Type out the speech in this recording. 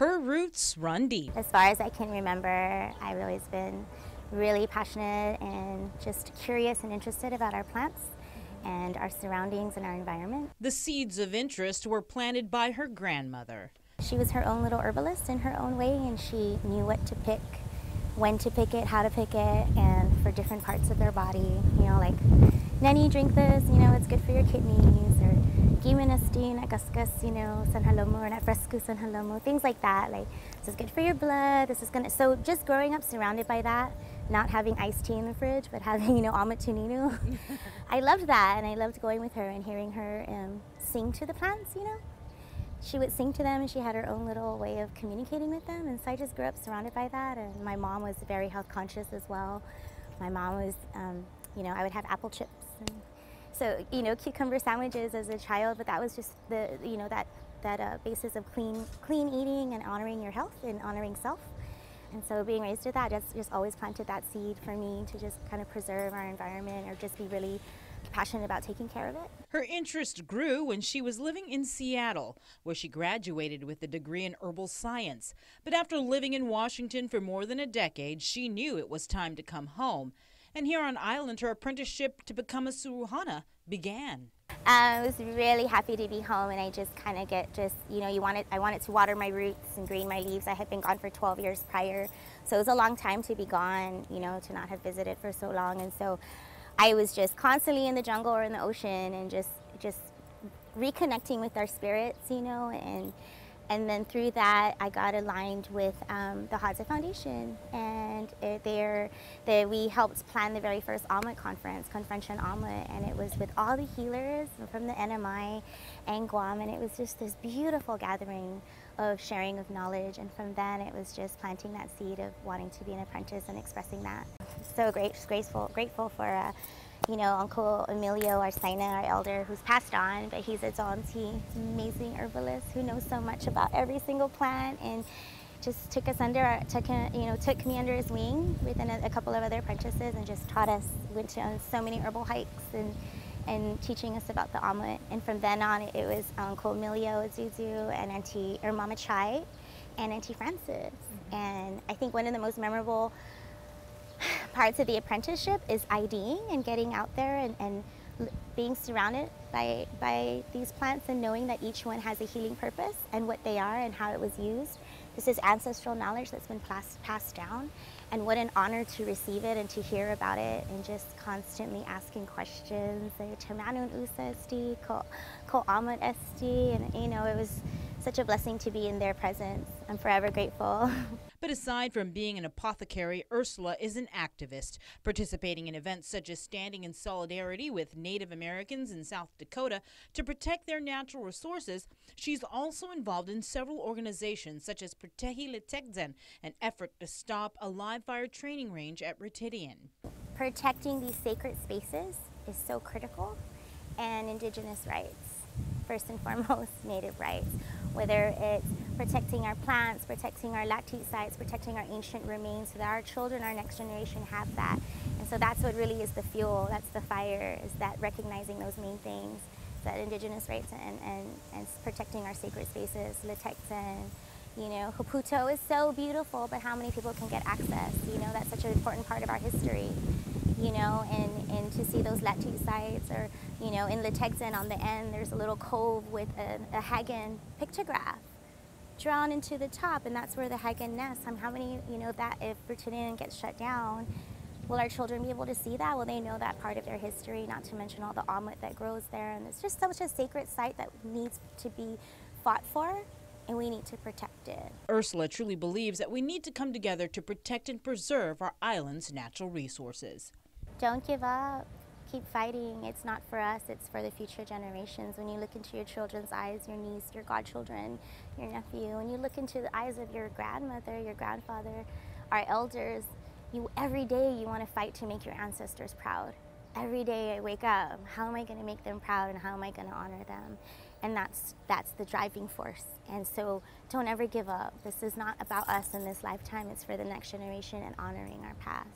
Her roots run deep. As far as I can remember, I've always been really passionate and just curious and interested about our plants and our surroundings and our environment. The seeds of interest were planted by her grandmother. She was her own little herbalist in her own way, and she knew what to pick, when to pick it, how to pick it, and for different parts of their body. You know, like, Nani, drink this, you know, it's good for your kidneys, or Giminasti, nagaskas, you know, sanhalomo, or nafrescu sanhalomo, things like that. Like, this is good for your blood, this is gonna, so just growing up surrounded by that, not having iced tea in the fridge, but having, you know, amatuninu. I loved that, and I loved going with her and hearing her sing to the plants, you know. She would sing to them, and she had her own little way of communicating with them, and so I just grew up surrounded by that. And my mom was very health conscious as well. My mom was, you know, I would have apple chips, and so, you know, cucumber sandwiches as a child, but that was just the, you know, that basis of clean eating and honoring your health and honoring self. And so being raised with that just always planted that seed for me to just kind of preserve our environment, or just be really passionate about taking care of it. Her interest grew when she was living in Seattle, where she graduated with a degree in herbal science. But after living in Washington for more than a decade, she knew it was time to come home. And here on island, her apprenticeship to become a suruhana began. I was really happy to be home, and I just kind of you know, I wanted to water my roots and green my leaves. I had been gone for 12 years prior, so it was a long time to be gone, you know, to not have visited for so long. And so I was just constantly in the jungle or in the ocean, and just reconnecting with our spirits, you know, and then through that I got aligned with the Hadza Foundation, and we helped plan the very first omelet conference, Convention Omelet, and it was with all the healers from the NMI and Guam, and it was just this beautiful gathering of sharing of knowledge. And from then it was just planting that seed of wanting to be an apprentice and expressing that. So grateful for you know, Uncle Emilio Arsaina, our elder, who's passed on, but he's a Zonti, he's an amazing herbalist who knows so much about every single plant, and just took me under his wing with a couple of other apprentices, and just taught us, went on so many herbal hikes and teaching us about the omelet. And from then on, it was Uncle Emilio Zuzu and Mama Chai and Auntie Frances. And I think one of the most memorable parts of the apprenticeship is IDing and getting out there and being surrounded by these plants, and knowing that each one has a healing purpose and what they are and how it was used. This is ancestral knowledge that's been passed down, and what an honor to receive it and to hear about it, and just constantly asking questions. And you know, it was such a blessing to be in their presence. I'm forever grateful. But aside from being an apothecary, Ursula is an activist, participating in events such as standing in solidarity with Native Americans in South Dakota to protect their natural resources. She's also involved in several organizations such as Protehi Litekzen, an effort to stop a live fire training range at Retidian. Protecting these sacred spaces is so critical, and Indigenous rights, first and foremost, Native rights, whether it's protecting our plants, protecting our latite sites, protecting our ancient remains, so that our children, our next generation, have that. And so that's what really is the fuel, that's the fire, is that recognizing those main things, that Indigenous rights and protecting our sacred spaces. Litekzen, you know, Haputo is so beautiful, but how many people can get access? You know, that's such an important part of our history. You know, and to see those latite sites, or, you know, in Litekzen on the end, there's a little cove with a Hagen pictograph drawn into the top, and that's where the Hagen nests. How many, you know, that if Britannian gets shut down, will our children be able to see that? Will they know that part of their history, not to mention all the omelet that grows there? And it's just such a sacred site that needs to be fought for, and we need to protect it. Ursula truly believes that we need to come together to protect and preserve our island's natural resources. Don't give up. Keep fighting. It's not for us, it's for the future generations. When you look into your children's eyes, your niece, your godchildren, your nephew, when you look into the eyes of your grandmother, your grandfather, our elders, every day you want to fight to make your ancestors proud. Every day I wake up, how am I going to make them proud, and how am I going to honor them? And that's the driving force. And so don't ever give up. This is not about us in this lifetime, it's for the next generation and honoring our past.